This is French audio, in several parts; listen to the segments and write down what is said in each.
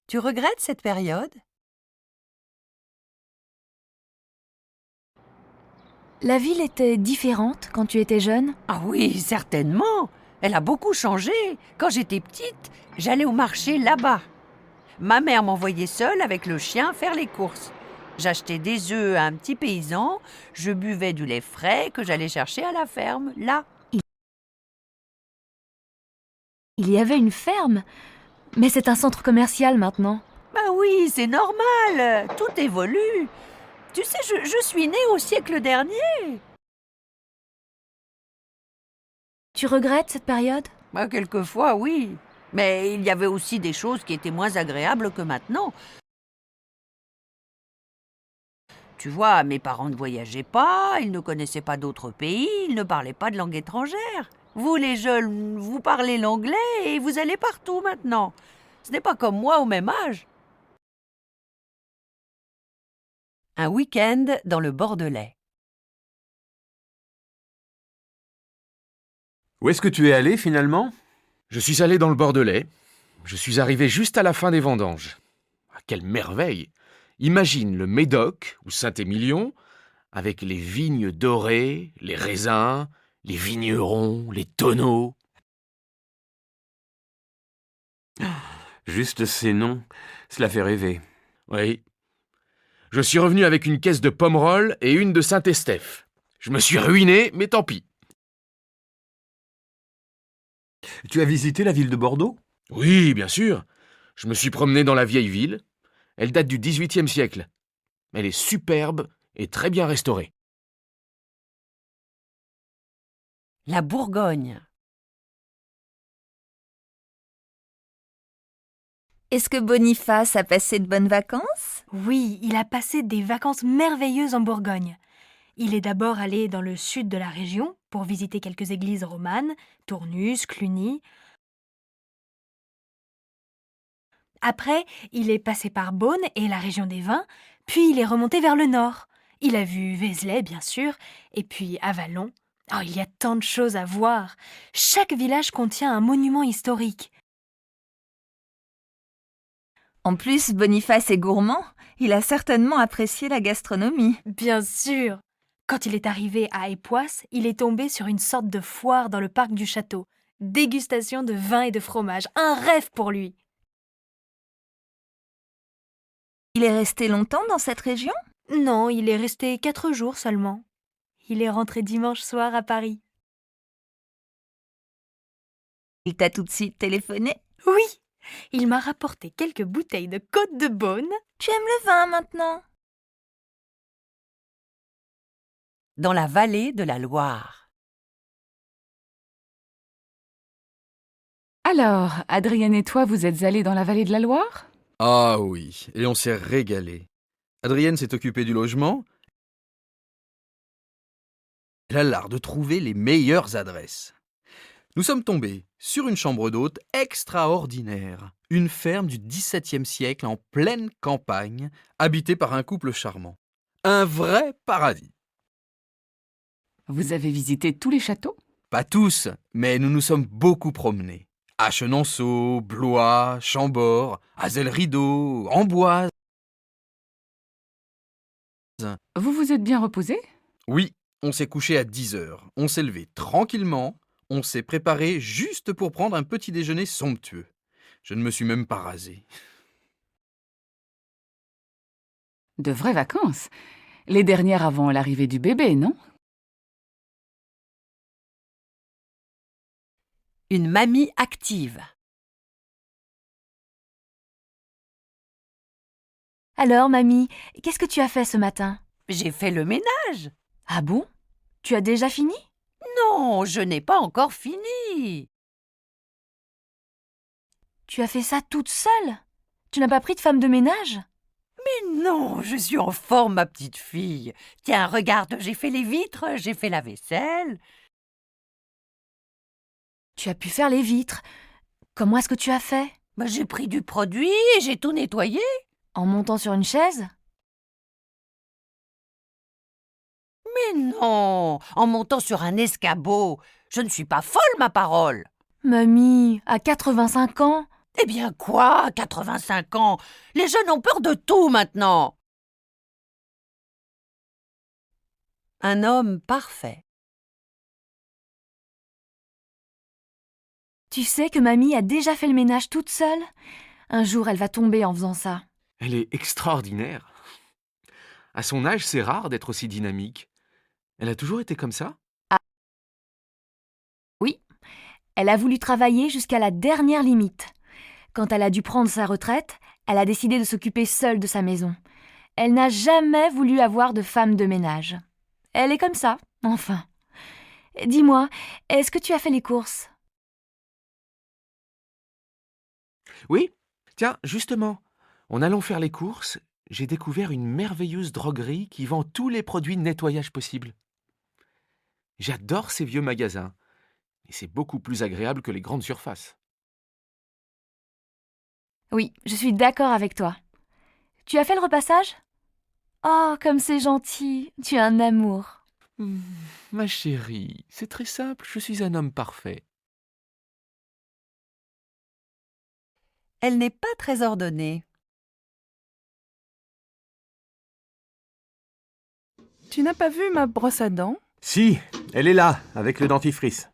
Tu regrettes cette période? La ville était différente quand tu étais jeune? Ah oui, certainement. Elle a beaucoup changé. Quand j'étais petite, j'allais au marché là-bas. Ma mère m'envoyait seule avec le chien faire les courses. J'achetais des œufs à un petit paysan, je buvais du lait frais que j'allais chercher à la ferme, là. Il y avait une ferme, mais c'est un centre commercial maintenant. Ben oui, c'est normal, tout évolue. Tu sais, je suis née au siècle dernier. Tu regrettes cette période? Ben, quelquefois, oui. Mais il y avait aussi des choses qui étaient moins agréables que maintenant. Tu vois, mes parents ne voyageaient pas, ils ne connaissaient pas d'autres pays, ils ne parlaient pas de langue étrangère. Vous, les jeunes, vous parlez l'anglais et vous allez partout maintenant. Ce n'est pas comme moi au même âge. Un week-end dans le Bordelais. Où est-ce que tu es allé finalement? Je suis allé dans le Bordelais. Je suis arrivé juste à la fin des vendanges. Ah, quelle merveille! Imagine le Médoc ou Saint-Émilion avec les vignes dorées, les raisins, les vignerons, les tonneaux. Juste ces noms, cela fait rêver. Oui. Je suis revenu avec une caisse de Pomerol et une de Saint-Estèphe. Je me suis ruiné, mais tant pis. Tu as visité la ville de Bordeaux? Oui, bien sûr. Je me suis promené dans la vieille ville. Elle date du XVIIIe siècle. Elle est superbe et très bien restaurée. La Bourgogne. Est-ce que Boniface a passé de bonnes vacances? Oui, il a passé des vacances merveilleuses en Bourgogne. Il est d'abord allé dans le sud de la région pour visiter quelques églises romanes, Tournus, Cluny. Après, il est passé par Beaune et la région des vins, puis il est remonté vers le nord. Il a vu Vézelay, bien sûr, et puis Avallon. Oh, il y a tant de choses à voir. Chaque village contient un monument historique. En plus, Boniface est gourmand. Il a certainement apprécié la gastronomie. Bien sûr. Quand il est arrivé à Époisse, il est tombé sur une sorte de foire dans le parc du château. Dégustation de vin et de fromage. Un rêve pour lui. Il est resté longtemps dans cette région? Non, il est resté 4 jours seulement. Il est rentré dimanche soir à Paris. Il t'a tout de suite téléphoné? Oui, il m'a rapporté quelques bouteilles de Côte de Beaune. Tu aimes le vin maintenant? Dans la vallée de la Loire. Alors, Adrienne et toi, vous êtes allés dans la vallée de la Loire? Ah oui, et on s'est régalé. Adrienne s'est occupée du logement. Elle a l'art de trouver les meilleures adresses. Nous sommes tombés sur une chambre d'hôte extraordinaire, une ferme du XVIIe siècle en pleine campagne, habitée par un couple charmant. Un vrai paradis. Vous avez visité tous les châteaux? Pas tous, mais nous nous sommes beaucoup promenés. À Chenonceau, Blois, Chambord, Azel-Rideau, Amboise. Vous vous êtes bien reposé? Oui, on s'est couché à 10 heures. On s'est levé tranquillement. On s'est préparé juste pour prendre un petit déjeuner somptueux. Je ne me suis même pas rasé. De vraies vacances. Les dernières avant l'arrivée du bébé, non? Une mamie active. Alors, mamie, qu'est-ce que tu as fait ce matin? J'ai fait le ménage. Ah bon? Tu as déjà fini? Non, je n'ai pas encore fini. Tu as fait ça toute seule? Tu n'as pas pris de femme de ménage? Mais non, je suis en forme, ma petite fille. Tiens, regarde, j'ai fait les vitres, j'ai fait la vaisselle. Tu as pu faire les vitres. Comment est-ce que tu as fait? Ben, j'ai pris du produit et j'ai tout nettoyé. En montant sur une chaise? Mais non, en montant sur un escabeau. Je ne suis pas folle, ma parole. Mamie, à 85 ans? Eh bien quoi, 85 ans? Les jeunes ont peur de tout maintenant. Un homme parfait. Tu sais que mamie a déjà fait le ménage toute seule? Un jour, elle va tomber en faisant ça. Elle est extraordinaire. À son âge, c'est rare d'être aussi dynamique. Elle a toujours été comme ça? Oui, elle a voulu travailler jusqu'à la dernière limite. Quand elle a dû prendre sa retraite, elle a décidé de s'occuper seule de sa maison. Elle n'a jamais voulu avoir de femme de ménage. Elle est comme ça, enfin. Dis-moi, est-ce que tu as fait les courses? Oui. Tiens, justement, en allant faire les courses, j'ai découvert une merveilleuse droguerie qui vend tous les produits de nettoyage possibles. J'adore ces vieux magasins. Et c'est beaucoup plus agréable que les grandes surfaces. Oui, je suis d'accord avec toi. Tu as fait le repassage? Oh, comme c'est gentil, tu es un amour. Ma chérie, c'est très simple, je suis un homme parfait. Elle n'est pas très ordonnée. Tu n'as pas vu ma brosse à dents? Si, elle est là, avec le dentifrice.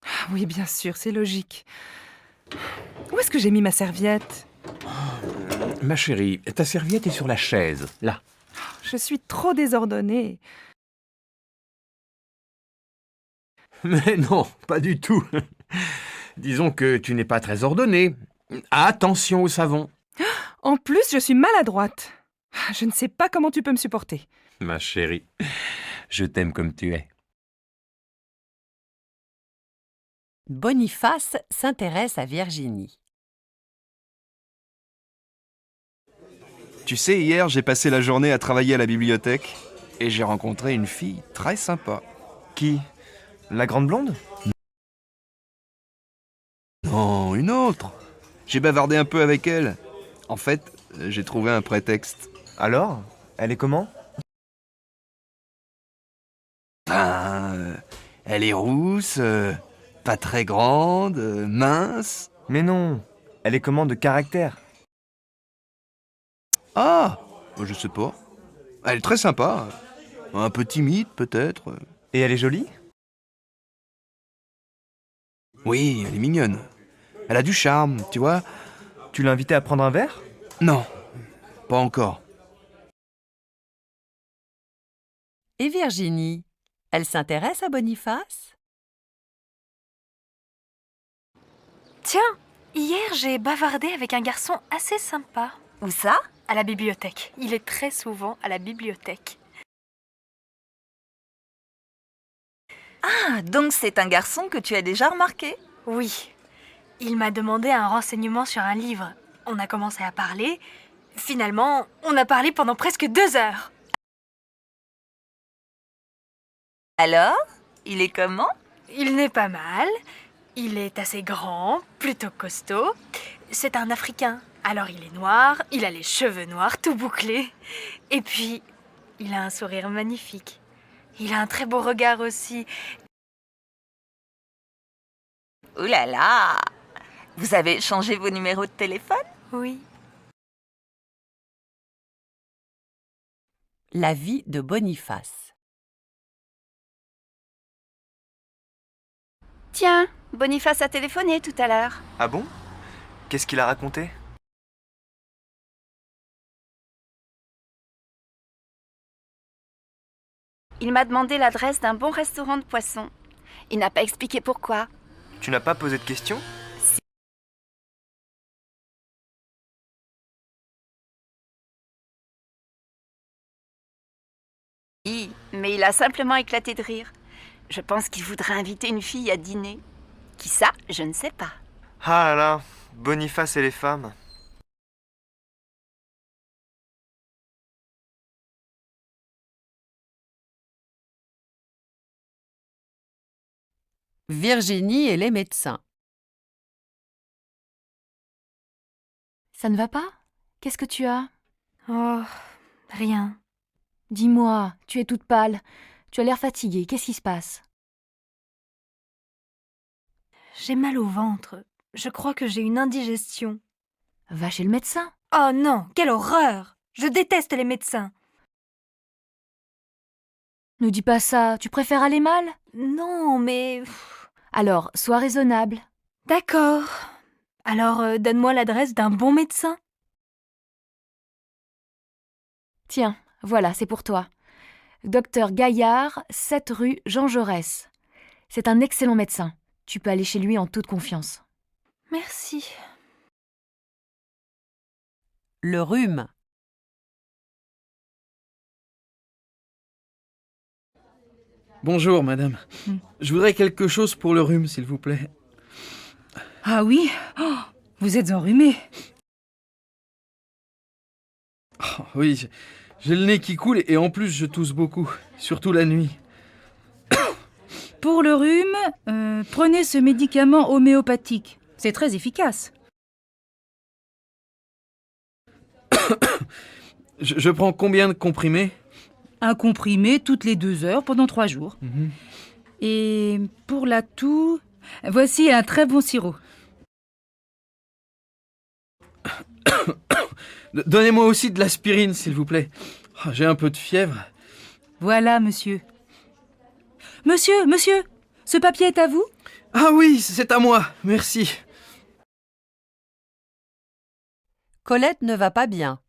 Ah oui, bien sûr, c'est logique. Où est-ce que j'ai mis ma serviette? Ma chérie, ta serviette est sur la chaise, là. Je suis trop désordonnée. Mais non, pas du tout. Disons que tu n'es pas très ordonnée. Attention au savon. En plus, je suis maladroite. Je ne sais pas comment tu peux me supporter. Ma chérie, je t'aime comme tu es. Boniface s'intéresse à Virginie. Tu sais, hier, j'ai passé la journée à travailler à la bibliothèque et j'ai rencontré une fille très sympa. Qui? La grande blonde? Non, une autre. J'ai bavardé un peu avec elle. En fait, j'ai trouvé un prétexte. Alors? Elle est comment? Elle est rousse, pas très grande, mince. Mais non, elle est comment de caractère? Ah, je sais pas. Elle est très sympa. Un peu timide, peut-être. Et elle est jolie? Oui, elle est mignonne. Elle a du charme, tu vois. Tu l'as invitée à prendre un verre? Non, pas encore. Et Virginie, elle s'intéresse à Boniface? Tiens, hier j'ai bavardé avec un garçon assez sympa. Où ça? À la bibliothèque. Il est très souvent à la bibliothèque. Ah, donc c'est un garçon que tu as déjà remarqué? Oui. Il m'a demandé un renseignement sur un livre. On a commencé à parler. Finalement, on a parlé pendant presque 2 heures. Alors? Il est comment? Il n'est pas mal. Il est assez grand, plutôt costaud. C'est un Africain. Alors il est noir, il a les cheveux noirs, tout bouclés. Et puis, il a un sourire magnifique. Il a un très beau regard aussi. Ouh là là! Vous avez changé vos numéros de téléphone? Oui. La vie de Boniface. Tiens, Boniface a téléphoné tout à l'heure. Ah bon? Qu'est-ce qu'il a raconté? Il m'a demandé l'adresse d'un bon restaurant de poissons. Il n'a pas expliqué pourquoi. Tu n'as pas posé de questions? Oui, mais il a simplement éclaté de rire. Je pense qu'il voudrait inviter une fille à dîner. Qui ça? Je ne sais pas. Ah là là, Boniface et les femmes. Virginie et les médecins. Ça ne va pas? Qu'est-ce que tu as? Oh, rien. Dis-moi, tu es toute pâle. Tu as l'air fatiguée. Qu'est-ce qui se passe? J'ai mal au ventre. Je crois que j'ai une indigestion. Va chez le médecin. Oh non, quelle horreur! Je déteste les médecins. Ne dis pas ça, tu préfères aller mal? Non, mais... Alors, sois raisonnable. D'accord. Alors, donne-moi l'adresse d'un bon médecin. Tiens, voilà, c'est pour toi. Docteur Gaillard, 7 rue Jean Jaurès. C'est un excellent médecin. Tu peux aller chez lui en toute confiance. Merci. Le rhume. Bonjour, madame. Je voudrais quelque chose pour le rhume, s'il vous plaît. Ah oui? Oh, vous êtes enrhumé. Oh, oui, j'ai le nez qui coule et en plus je tousse beaucoup, surtout la nuit. Pour le rhume, prenez ce médicament homéopathique. C'est très efficace. Je prends combien de comprimés? Un comprimé toutes les 2 heures pendant 3 jours. Et pour la toux, voici un très bon sirop. Donnez-moi aussi de l'aspirine, s'il vous plaît. Oh, j'ai un peu de fièvre. Voilà, monsieur. Monsieur, ce papier est à vous? Ah oui, c'est à moi, merci. Colette ne va pas bien.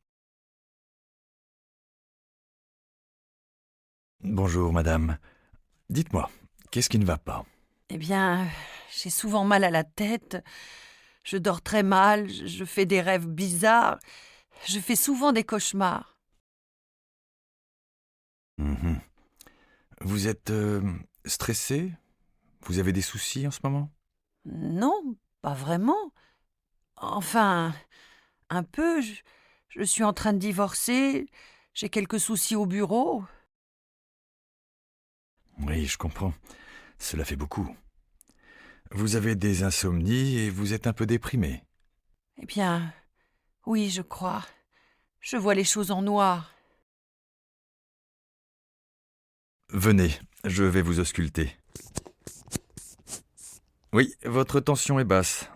Bonjour, madame. Dites-moi, qu'est-ce qui ne va pas? Eh bien, j'ai souvent mal à la tête. Je dors très mal, je fais des rêves bizarres. Je fais souvent des cauchemars. Vous êtes stressé? Vous avez des soucis en ce moment? Non, pas vraiment. Enfin, un peu. Je suis en train de divorcer. J'ai quelques soucis au bureau. Oui, je comprends. Cela fait beaucoup. Vous avez des insomnies et vous êtes un peu déprimé. Eh bien, oui, je crois. Je vois les choses en noir. Venez, je vais vous ausculter. Oui, votre tension est basse.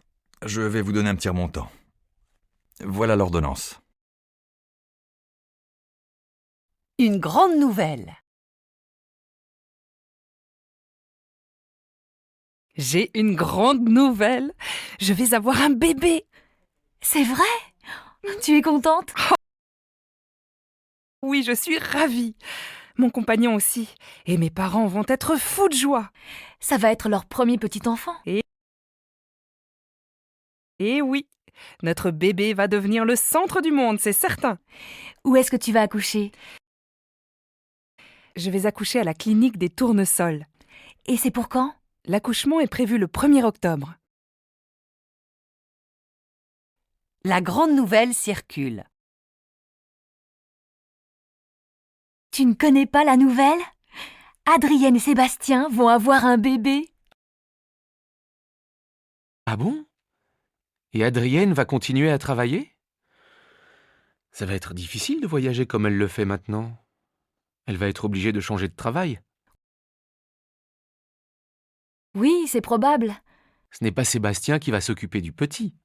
Je vais vous donner un petit remontant. Voilà l'ordonnance. Une grande nouvelle. J'ai une grande nouvelle. Je vais avoir un bébé. C'est vrai? Tu es contente? Oui, je suis ravie. Mon compagnon aussi. Et mes parents vont être fous de joie. Ça va être leur premier petit enfant. Et oui, notre bébé va devenir le centre du monde, c'est certain. Où est-ce que tu vas accoucher? Je vais accoucher à la clinique des Tournesols. Et c'est pour quand? L'accouchement est prévu le 1er octobre. La grande nouvelle circule. Tu ne connais pas la nouvelle? Adrienne et Sébastien vont avoir un bébé. Ah bon? Et Adrienne va continuer à travailler? Ça va être difficile de voyager comme elle le fait maintenant. Elle va être obligée de changer de travail. Oui, c'est probable. Ce n'est pas Sébastien qui va s'occuper du petit.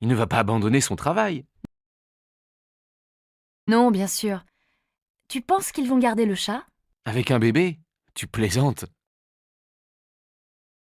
Il ne va pas abandonner son travail. Non, bien sûr. Tu penses qu'ils vont garder le chat? Avec un bébé? Tu plaisantes.